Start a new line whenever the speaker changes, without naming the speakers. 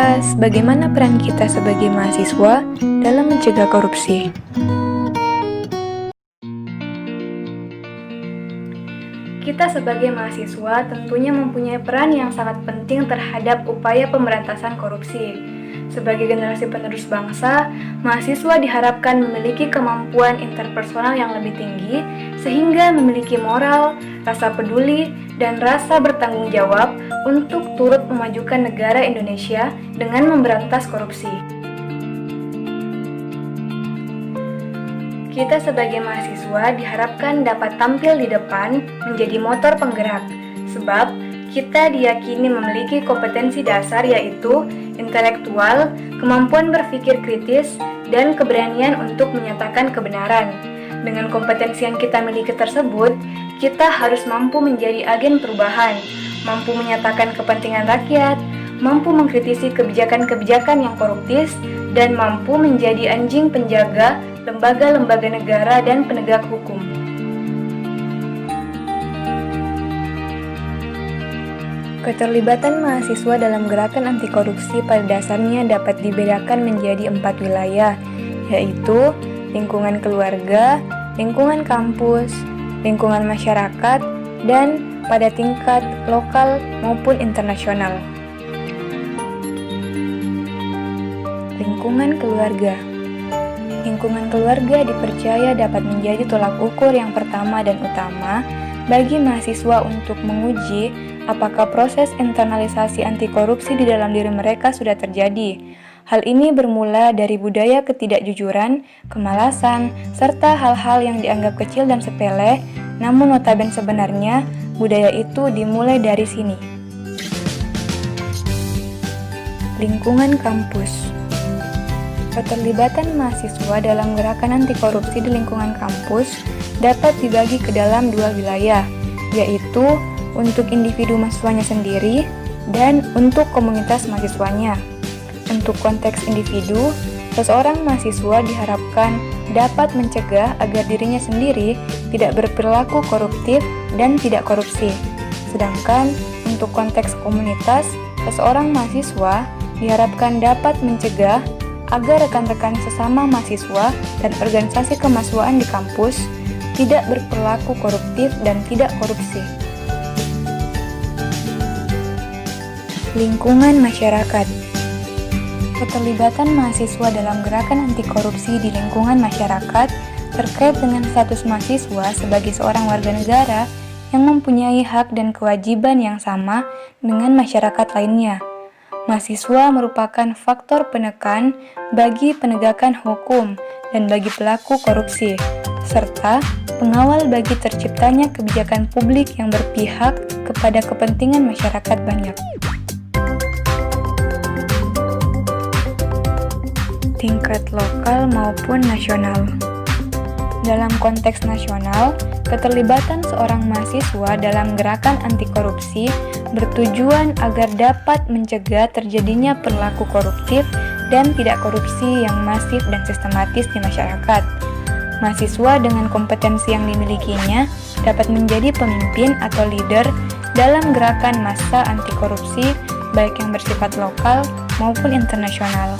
membahas bagaimana peran kita sebagai mahasiswa dalam mencegah korupsi. Kita sebagai mahasiswa tentunya mempunyai peran yang sangat penting terhadap upaya pemberantasan korupsi. Sebagai generasi penerus bangsa, mahasiswa diharapkan memiliki kemampuan interpersonal yang lebih tinggi sehingga memiliki moral, rasa peduli, dan rasa bertanggung jawab untuk turut memajukan negara Indonesia dengan memberantas korupsi. Kita sebagai mahasiswa diharapkan dapat tampil di depan menjadi motor penggerak, sebab kita diyakini memiliki kompetensi dasar yaitu intelektual, kemampuan berpikir kritis, dan keberanian untuk menyatakan kebenaran. Dengan kompetensi yang kita miliki tersebut, kita harus mampu menjadi agen perubahan, mampu menyatakan kepentingan rakyat, mampu mengkritisi kebijakan-kebijakan yang koruptif, dan mampu menjadi anjing penjaga lembaga-lembaga negara dan penegak hukum. Keterlibatan mahasiswa dalam gerakan anti korupsi pada dasarnya dapat dibedakan menjadi 4 wilayah, yaitu lingkungan keluarga, lingkungan kampus, lingkungan masyarakat, dan pada tingkat lokal maupun internasional. Lingkungan keluarga. Lingkungan keluarga dipercaya dapat menjadi tolak ukur yang pertama dan utama bagi mahasiswa untuk menguji apakah proses internalisasi anti korupsi di dalam diri mereka sudah terjadi. Hal ini bermula dari budaya ketidakjujuran, kemalasan, serta hal-hal yang dianggap kecil dan sepele, namun notabene sebenarnya budaya itu dimulai dari sini. Lingkungan kampus. Keterlibatan mahasiswa dalam gerakan anti korupsi di lingkungan kampus dapat dibagi ke dalam 2 wilayah, yaitu untuk individu mahasiswanya sendiri dan untuk komunitas mahasiswanya. Untuk konteks individu, seseorang mahasiswa diharapkan dapat mencegah agar dirinya sendiri tidak berperilaku koruptif dan tidak korupsi. Sedangkan untuk konteks komunitas, seseorang mahasiswa diharapkan dapat mencegah agar rekan-rekan sesama mahasiswa dan organisasi kemahasiswaan di kampus tidak berperilaku koruptif dan tidak korupsi. Lingkungan masyarakat. Keterlibatan mahasiswa dalam gerakan anti korupsi di lingkungan masyarakat terkait dengan status mahasiswa sebagai seorang warga negara yang mempunyai hak dan kewajiban yang sama dengan masyarakat lainnya. Mahasiswa merupakan faktor penekan bagi penegakan hukum dan bagi pelaku korupsi, serta pengawal bagi terciptanya kebijakan publik yang berpihak kepada kepentingan masyarakat banyak. Tingkat lokal maupun nasional. Dalam konteks nasional, keterlibatan seorang mahasiswa dalam gerakan anti korupsi bertujuan agar dapat mencegah terjadinya perilaku koruptif dan tidak korupsi yang masif dan sistematis di masyarakat. Mahasiswa dengan kompetensi yang dimilikinya dapat menjadi pemimpin atau leader dalam gerakan massa anti korupsi baik yang bersifat lokal maupun internasional.